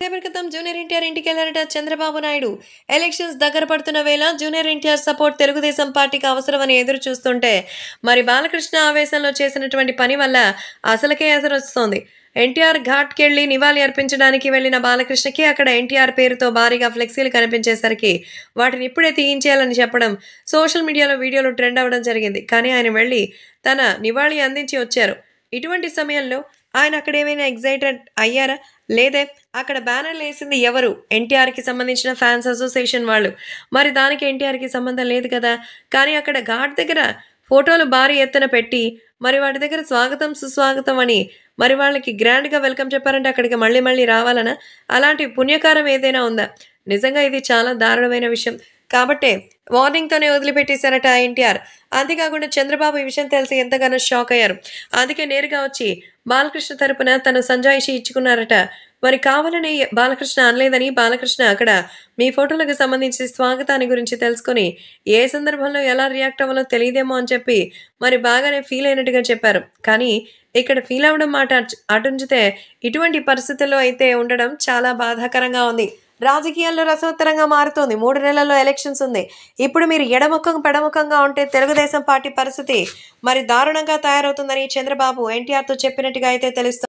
సేపటి క్రితం junior NTR ఇంటికెళ్లారట Chandrababu Naidu. Elections దగ్గర పడుతున్న వేళ జూనియర్ ఎన్టీఆర్ సపోర్ట్ తెలుగుదేశం పార్టీకి అవసరమని ఎదురు చూస్తుంటే మరి బాలకృష్ణ ఆవేశంలో చేసినటువంటి పని వల్ల అసలుకే ఎసరొస్తోంది. ఎన్టీఆర్ ఘాట్‌కెళ్లి నివాళి అర్పించడానికి వెళ్లిన బాలకృష్ణకి అక్కడ ఎన్టీఆర్ పేరుతో భారీగా ఫ్లెక్సీలు కనిపించేసరికి వాటిని ఇప్పుడే తీయించేయాలని చెప్పడం సోషల్ మీడియాలో వీడియోలు ట్రెండ్ అవ్వడం జరిగింది. కానీ ఆయన వెళ్లి తన నివాళి అందించి వచ్చారు. ఇటువంటి సమయంలో ఆయన అక్కడేమైనా ఎక్సైటెడ్ అయ్యారా? లేదే అక్కడ బ్యానర్‌లేసింది ఎవరు? ఎన్టీఆర్‌కి సంబంధించిన ఫ్యాన్స్ అసోసియేషన్ వాళ్ళు. మరి దానికి ఎన్టీఆర్‌కి సంబంధం లేదు కదా! కానీ అక్కడ ఘాట్ దగ్గర ఫోటోలు భారీ ఎత్తున పెట్టి, మరి వాటి దగ్గర స్వాగతం, సుస్వాగతం అని మరి వాళ్ళకి గ్రాండ్‌గా వెల్కమ్ చెప్పారంటే అక్కడికి మళ్ళీ మళ్ళీ రావాలనా? అలాంటి పుణ్యకారం ఏదైనా ఉందా? నిజంగా ఇది చాలా దారుణమైన విషయం. కాబట్టే వార్నింగ్‌తోనే వదిలిపెట్టేశారట ఎన్టీఆర్. అంతేకాకుండా చంద్రబాబు ఈ విషయం తెలిసి ఎంతగానో షాక్ అయ్యారు. అందుకే నేరుగా వచ్చి బాలకృష్ణ తరపున తన సంజాయిషీ ఇచ్చుకున్నారట. మరి కావాలని బాలకృష్ణ అనలేదని బాలకృష్ణ అక్కడ మీ ఫోటోలకు సంబంధించి స్వాగతాన్ని గురించి తెలుసుకొని ఏ సందర్భంలో ఎలా రియాక్ట్ అవ్వాలో తెలియదేమో అని చెప్పి మరి బాగానే ఫీల్ అయినట్టుగా చెప్పారు. కానీ ఇక్కడ ఫీల్ అవ్వడం మాట అటుంచితే ఇటువంటి పరిస్థితుల్లో అయితే ఉండడం చాలా బాధాకరంగా ఉంది. రాజకీయాల్లో రసవత్తరంగా మారుతోంది. 3 నెలల్లో ఎలక్షన్స్ ఉంది. ఇప్పుడు మీరు ఎడముఖం పెడముఖంగా ఉంటే తెలుగుదేశం పార్టీ పరిస్థితి మరి దారుణంగా తయారవుతుందని చంద్రబాబు ఎన్టీఆర్‌తో చెప్పినట్టుగా అయితే తెలుస్తోంది.